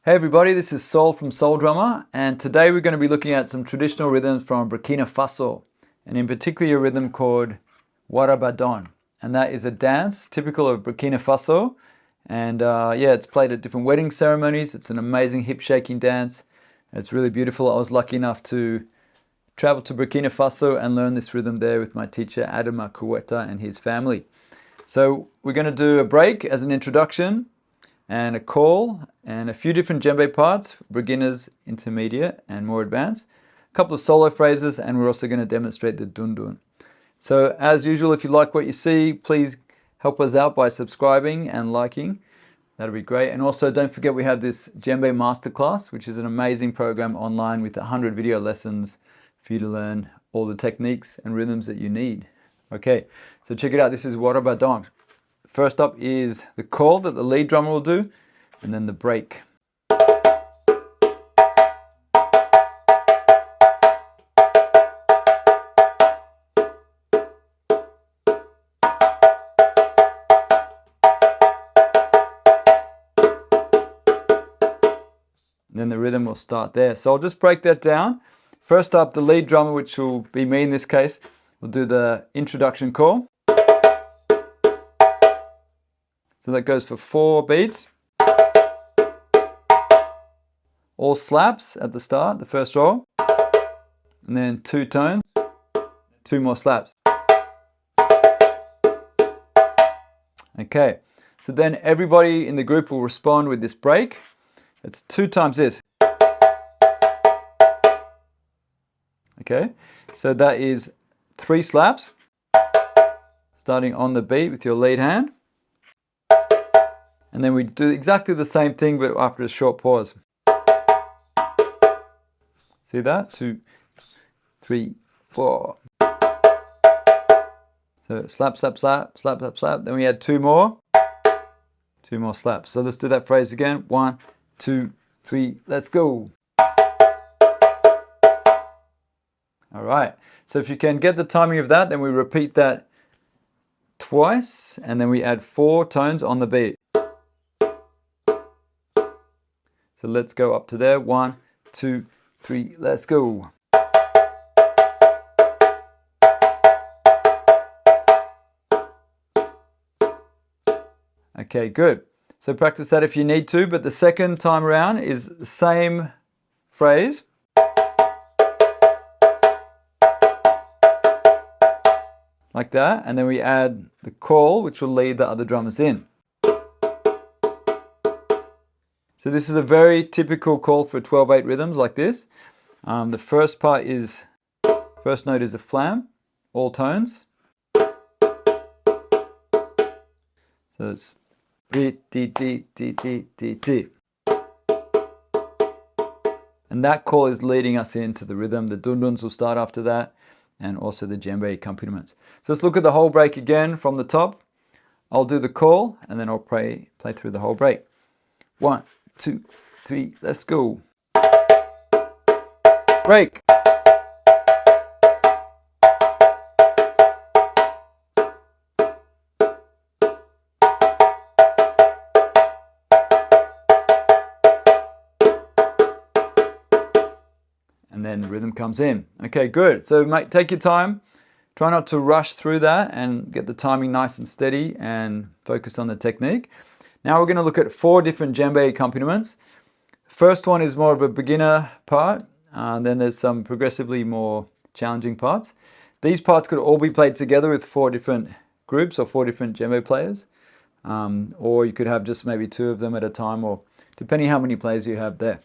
Hey everybody, this is Sol from Soul Drummer, and today we're going to be looking at some traditional rhythms from Burkina Faso, and in particular a rhythm called Warabadon. And that is a dance typical of Burkina Faso, and it's played at different wedding ceremonies. It's an amazing hip shaking dance. It's really beautiful. I was lucky enough to travel to Burkina Faso and learn this rhythm there with my teacher Adama Kuweta and his family. So we're going to do a break as an introduction, and a call, and a few different djembe parts, beginners, intermediate, and more advanced. A couple of solo phrases, and we're also going to demonstrate the dundun. So as usual, if you like what you see, please help us out by subscribing and liking. That'd be great. And also don't forget we have this djembe masterclass, which is an amazing program online with 100 video lessons for you to learn all the techniques and rhythms that you need. Okay, so check it out. This is Warabadon. First up is the call that the lead drummer will do, and then the break. And then the rhythm will start there. So I'll just break that down. First up, the lead drummer, which will be me in this case, will do the introduction call. So that goes for 4 beats. All slaps at the start, the first roll. And then 2 tones, 2 more slaps. Okay, so then everybody in the group will respond with this break. It's 2 times this. Okay, so that is 3 slaps, starting on the beat with your lead hand. And then we do exactly the same thing, but after a short pause. See that? 2, 3, 4. So slap, slap, slap, slap, slap, slap. Then we add 2 more. 2 more slaps. So let's do that phrase again. 1, 2, 3, let's go. All right. So if you can get the timing of that, then we repeat that twice, and then we add 4 tones on the beat. So let's go up to there. 1, 2, 3, let's go. Okay, good. So practice that if you need to, but the second time around is the same phrase. Like that, and then we add the call, which will lead the other drummers in. So this is a very typical call for 12/8 rhythms like this. The first part is, first note is a flam, all tones. So it's di, di, di, di, di, di, di. And that call is leading us into the rhythm. The dunduns will start after that, and also the djembe accompaniments. So let's look at the whole break again from the top. I'll do the call, and then I'll play through the whole break. 1, 2, 3, let's go. Break. And then the rhythm comes in. Okay, good. So take your time. Try not to rush through that, and get the timing nice and steady and focus on the technique. Now we're going to look at 4 different djembe accompaniments. First one is more of a beginner part, then there's some progressively more challenging parts. These parts could all be played together with 4 different groups or 4 different djembe players, or you could have just maybe 2 of them at a time, or depending how many players you have there.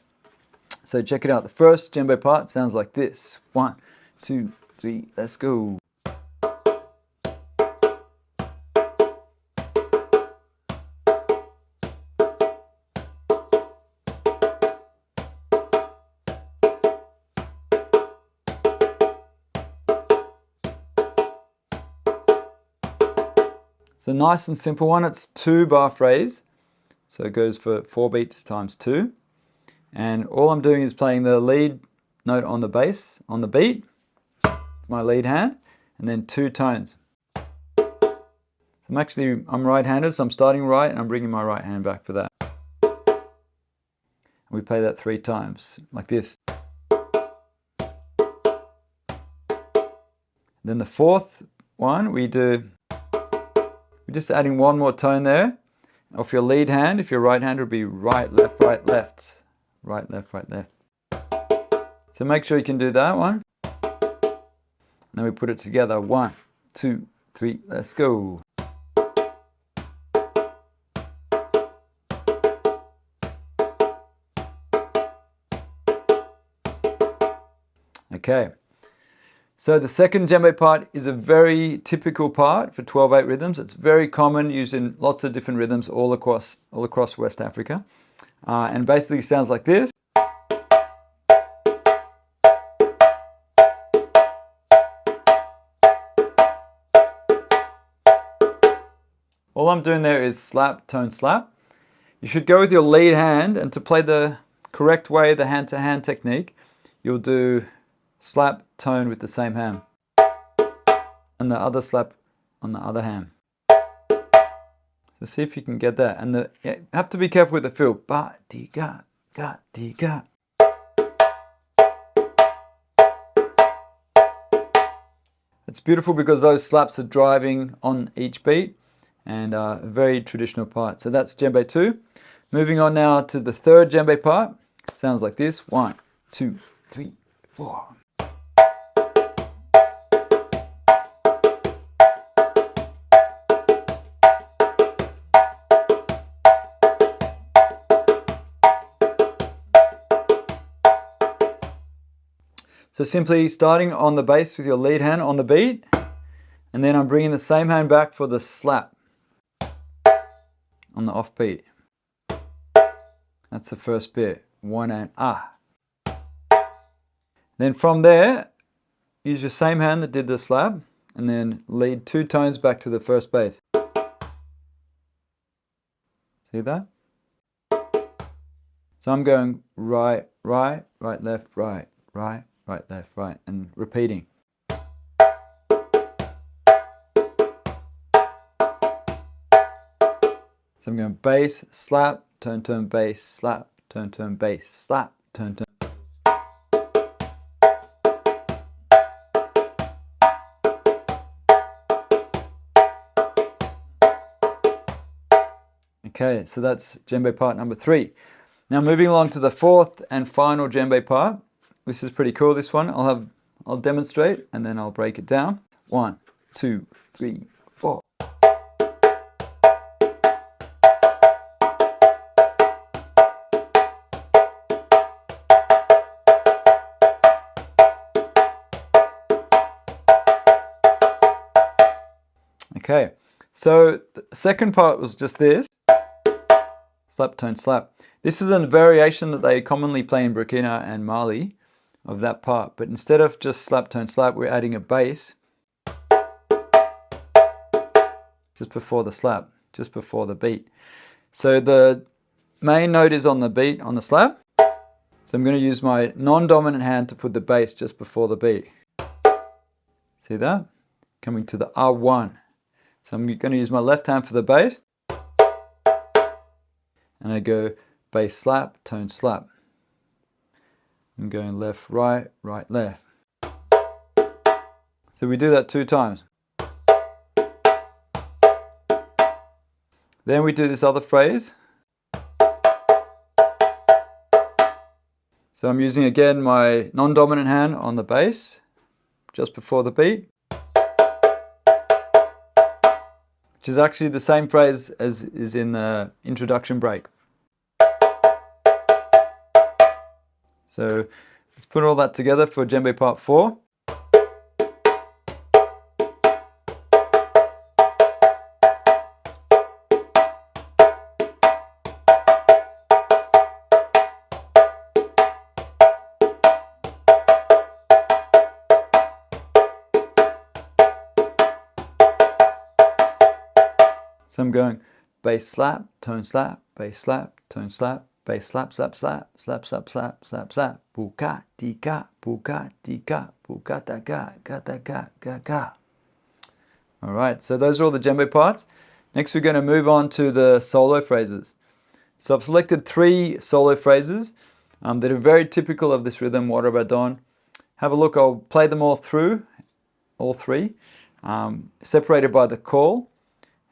So check it out. The first djembe part sounds like this. 1, 2, 3, let's go. It's a nice and simple one. It's 2-bar phrase. So it goes for 4 beats times 2. And all I'm doing is playing the lead note on the bass, on the beat, my lead hand, and then 2 tones. So I'm right-handed, so I'm starting right, and I'm bringing my right hand back for that. We play that 3 times, like this. Then the fourth one, we're just adding one more tone there. Off your lead hand, if you're right-handed, it'll be right, left, right, left. Right, left, right, left. So make sure you can do that one. And then we put it together. 1, 2, 3, let's go. Okay. So the second djembe part is a very typical part for 12/8 rhythms. It's very common, used in lots of different rhythms all across West Africa. And basically sounds like this. All I'm doing there is slap, tone, slap. You should go with your lead hand, and to play the correct way, the hand-to-hand technique, you'll do slap, tone with the same hand, and the other slap on the other hand. So see if you can get that. And you have to be careful with the feel. Ba di ga, ga di ga. It's beautiful because those slaps are driving on each beat, and a very traditional part. So that's djembe 2. Moving on now to the third djembe part. It sounds like this. 1, 2, 3, 4. So simply starting on the bass with your lead hand on the beat, and then I'm bringing the same hand back for the slap on the off beat. That's the first bit. 1 and ah. Then from there, use your same hand that did the slap, and then lead 2 tones back to the first bass. See that? So I'm going right, right, right, left, right, right, right, left, right, and repeating. So I'm going bass, slap, turn, turn, bass, slap, turn, turn, bass, slap, turn, turn. Okay, so that's djembe part number 3. Now moving along to the fourth and final djembe part. This is pretty cool, this one. I'll demonstrate and then I'll break it down. 1, 2, 3, 4. Okay, so the second part was just this. Slap, tone, slap. This is a variation that they commonly play in Burkina and Mali of that part, but instead of just slap, tone, slap, we're adding a bass just before the slap, just before the beat. So the main note is on the beat, on the slap. So I'm going to use my non-dominant hand to put the bass just before the beat. See that? Coming to the R1. So I'm going to use my left hand for the bass. And I go bass, slap, tone, slap. I'm going left, right, right, left. So we do that 2 times. Then we do this other phrase. So I'm using again my non-dominant hand on the bass, just before the beat. Which is actually the same phrase as is in the introduction break. So let's put all that together for djembe part 4. So I'm going bass slap, tone slap, bass slap, tone slap, bass slap, slap, slap, slap, slap, slap, slap, slap, buka, tika, buka, tika, buka, ta, ga, ga, ga. All right, so those are all the djembe parts. Next we're going to move on to the solo phrases. So I've selected 3 solo phrases that are very typical of this rhythm, Warabadon. Have a look, I'll play them all through, all 3, separated by the call,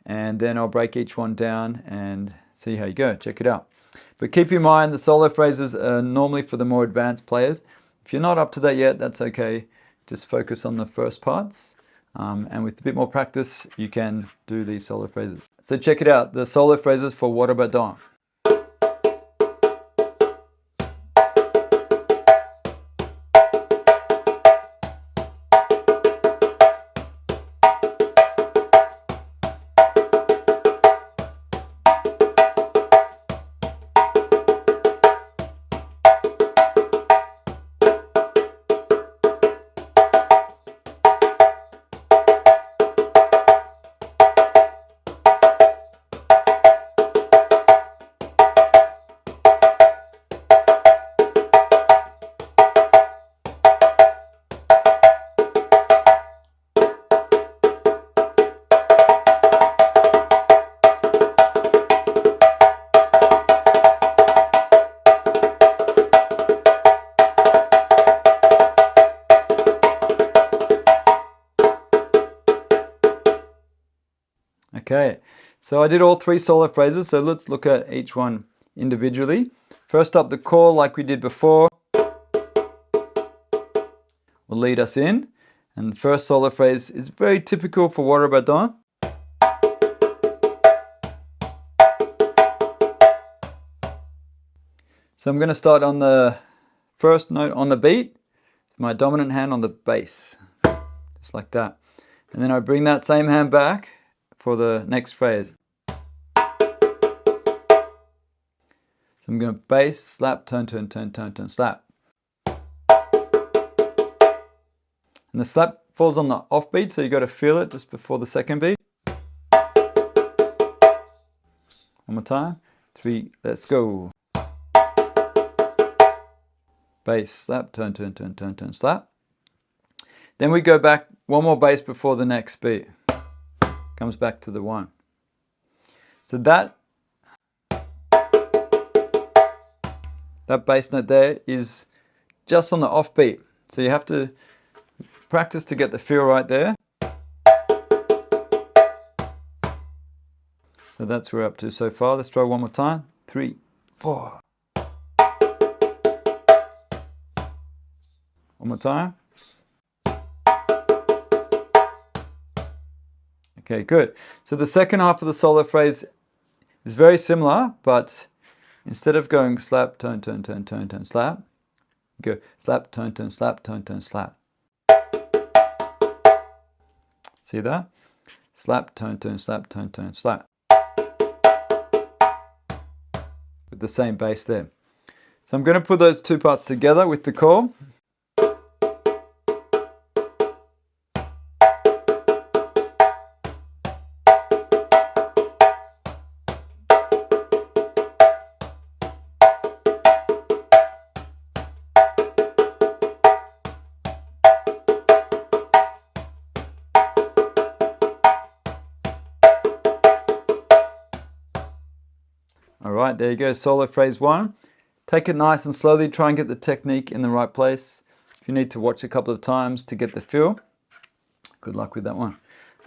and then I'll break each one down and see how you go. Check it out. But keep in mind the solo phrases are normally for the more advanced players. If you're not up to that yet, that's okay. Just focus on the first parts. And with a bit more practice, you can do these solo phrases. So check it out, the solo phrases for Warabadon. Okay, so I did all 3 solo phrases, so let's look at each one individually. First up, the call, like we did before, will lead us in. And the first solo phrase is very typical for Warabadon. So I'm going to start on the first note on the beat, with my dominant hand on the bass, just like that. And then I bring that same hand back for the next phrase. So I'm going bass, slap, turn, turn, turn, turn, turn, slap. And the slap falls on the off beat, so you got to feel it just before the second beat. One more time. 3, let's go. Bass, slap, turn, turn, turn, turn, turn, slap. Then we go back one more bass before the next beat. Comes back to the 1. So that bass note there is just on the off beat. So you have to practice to get the feel right there. So that's where we're up to so far. Let's try one more time. 3, 4. One more time. Okay, good. So the second half of the solo phrase is very similar, but instead of going slap, turn, turn, turn, turn, turn, slap, go slap, turn, turn, slap, turn, turn, slap. See that? Slap, turn, turn, slap, turn, turn, slap. With the same bass there. So I'm going to put those 2 parts together with the call. Alright, there you go, solo phrase 1. Take it nice and slowly, try and get the technique in the right place. If you need to watch a couple of times to get the feel, good luck with that one.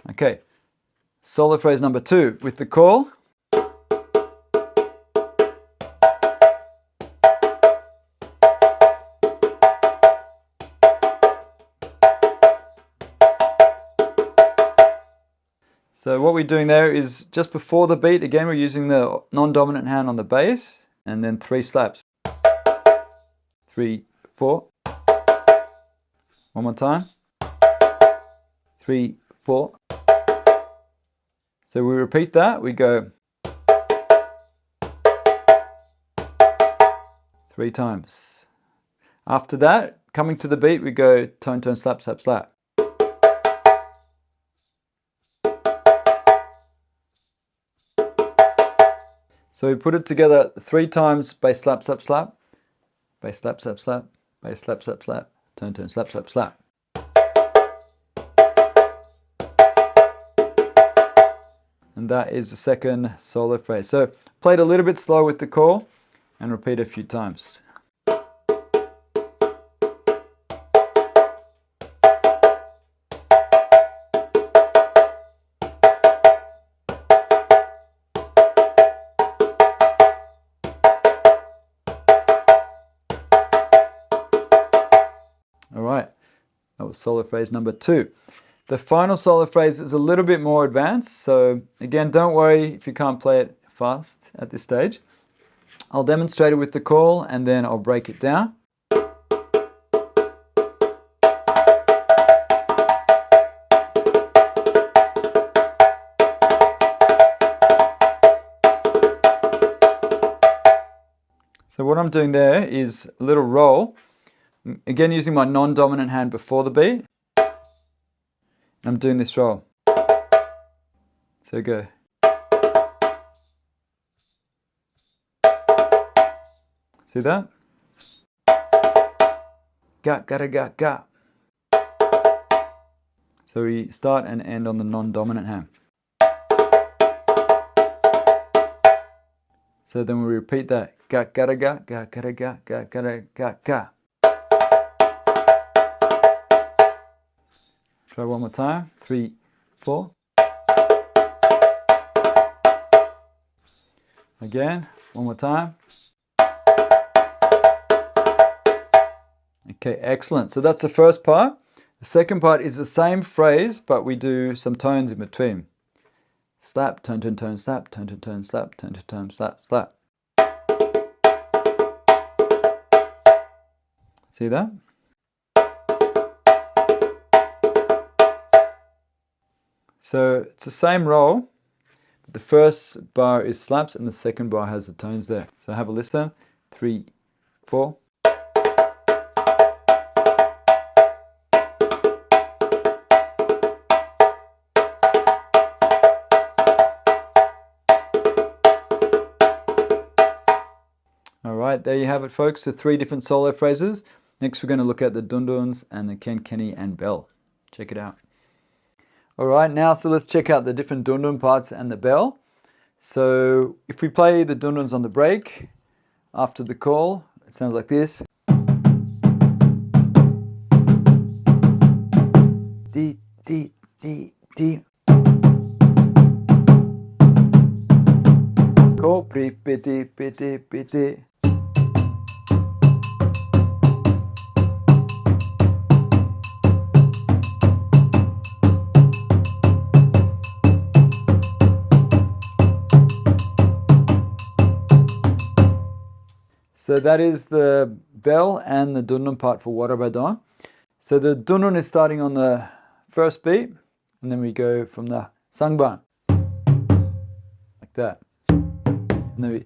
Okay, solo phrase number 2 with the call. So what we're doing there is just before the beat, again we're using the non-dominant hand on the bass, and then 3 slaps. 3, 4. One more time. 3, 4. So we repeat that, we go 3 times. After that, coming to the beat, we go tone, tone, slap, slap, slap. So we put it together 3 times, bass, slap, slap, slap, bass, slap, slap, slap, bass, slap, slap, slap, tone, tone, slap, slap, slap. And and that is the second solo phrase. So play it a little bit slow with the call and repeat a few times. All right, that was solo phrase number 2. The final solo phrase is a little bit more advanced, so again, don't worry if you can't play it fast at this stage. I'll demonstrate it with the call and then I'll break it down. So what I'm doing there is a little roll, again using my non-dominant hand before the beat. I'm doing this roll. So go. See that? Ga, ga, ga, ga. So we start and end on the non-dominant hand. So then we repeat that. Ga, ga, ga, ga, ga, ga, ga, ga, ga, ga. Try one more time. 3, 4. Again, one more time. Okay, excellent. So that's the first part. The second part is the same phrase, but we do some tones in between. Slap, tone, tone, tone, slap, tone, tone, tone, slap, tone, tone, tone, slap, slap. See that? So it's the same roll, but the first bar is slaps and the second bar has the tones there. So have a listen. 3, 4. All right, there you have it, folks. The 3 different solo phrases. Next, we're going to look at the dunduns and the kenkeni and bell. Check it out. All right, now so let's check out the different dundun parts and the bell. So if we play the dunduns on the break, after the call, it sounds like this. Dee, dee, dee, dee. Call, pri, piti, piti, piti. So that is the bell and the dundun part for Warabadon. So the dundun is starting on the first beat, and then we go from the sangban, like that. And then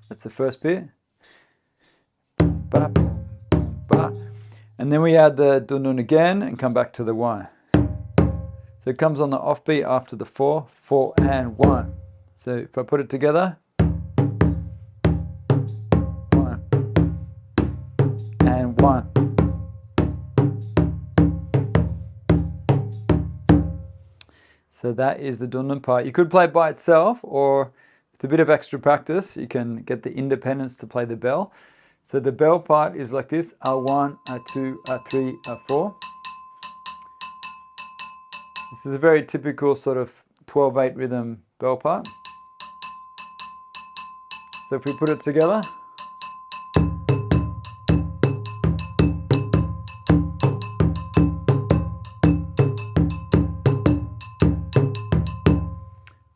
that's the first beat. And then we add the dundun again and come back to the 1. So it comes on the offbeat after the 4, 4 and 1. So if I put it together, 1 and 1. So that is the dundun part. You could play it by itself, or with a bit of extra practice, you can get the independents to play the bell. So the bell part is like this: A1, A2, A3, A4. This is a very typical sort of 12/8 rhythm bell part. So if we put it together,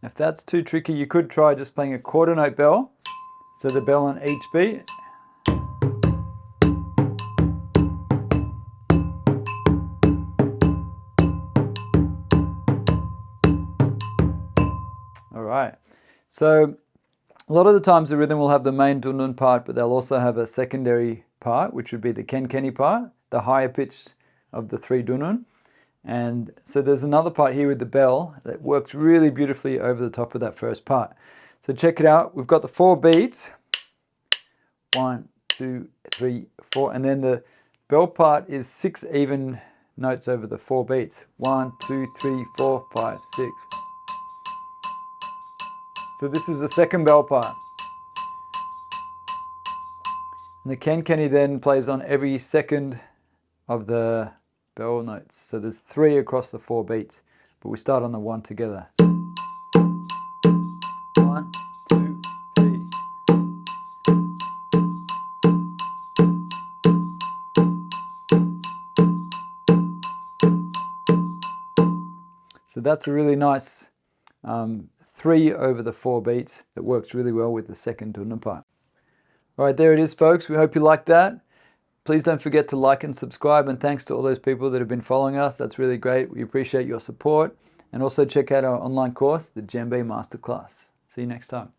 if that's too tricky, you could try just playing a quarter note bell. So the bell on each beat. All right. So a lot of the times the rhythm will have the main dundun part, but they'll also have a secondary part, which would be the kenkeni part, the higher pitch of the 3 dundun. And so there's another part here with the bell that works really beautifully over the top of that first part. So check it out. We've got the 4 beats. 1, 2, 3, 4. And then the bell part is 6 even notes over the 4 beats. 1, 2, 3, 4, 5, 6. So this is the second bell part. And the kenkeni then plays on every second of the bell notes. So there's 3 across the 4 beats, but we start on the 1 together. 1, 2, 3. So that's a really nice 3 over the 4 beats that works really well with the second dunda part. All right, there it is, folks. We hope you liked that. Please don't forget to like and subscribe, and thanks to all those people that have been following us. That's really great. We appreciate your support. And also check out our online course, the Djembe Masterclass. See you next time.